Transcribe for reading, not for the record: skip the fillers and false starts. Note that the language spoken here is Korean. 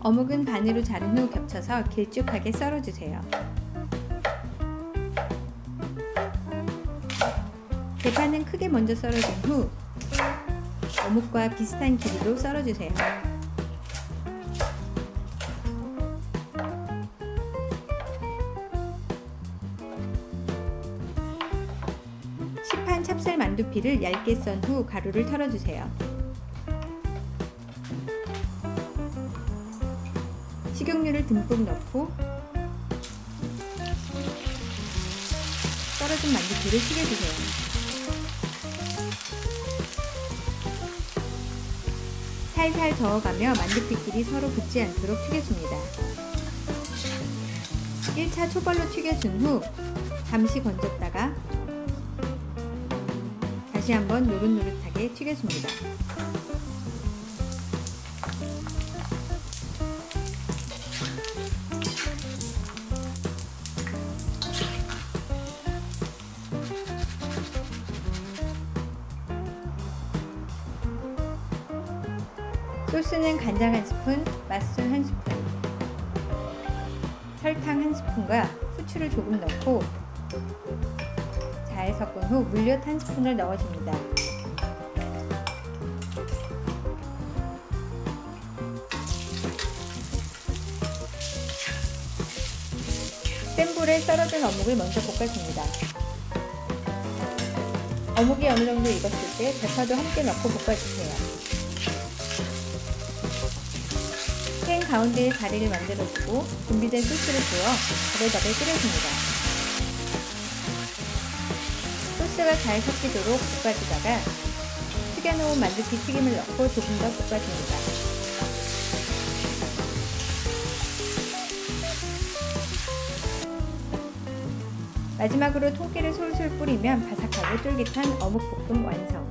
어묵은 반으로 자른 후 겹쳐서 길쭉하게 썰어주세요. 대파는 크게 먼저 썰어준 후 어묵과 비슷한 길이로 썰어주세요. 시판 찹쌀 만두피를 얇게 썬 후 가루를 털어주세요. 식용유를 듬뿍 넣고 썰어준 만두피를 튀겨주세요. 살살 저어가며 만두피끼리 서로 붙지 않도록 튀겨줍니다. 1차 초벌로 튀겨준 후 잠시 건졌다가 다시 한번 노릇노릇하게 튀겨줍니다. 소스는 간장 1스푼, 맛술 1스푼, 설탕 1스푼과 후추를 조금 넣고 잘 섞은 후 물엿 1스푼을 넣어줍니다. 센 불에 썰어준 어묵을 먼저 볶아줍니다. 어묵이 어느 정도 익었을 때 대파도 함께 넣고 볶아주세요. 팬 가운데에 자리를 만들어주고 준비된 소스를 부어 더블더블 끓여줍니다. 소스가 잘 섞이도록 볶아주다가 튀겨놓은 만두피 튀김을 넣고 조금 더 볶아줍니다. 마지막으로 통깨를 솔솔 뿌리면 바삭하고 쫄깃한 어묵볶음 완성!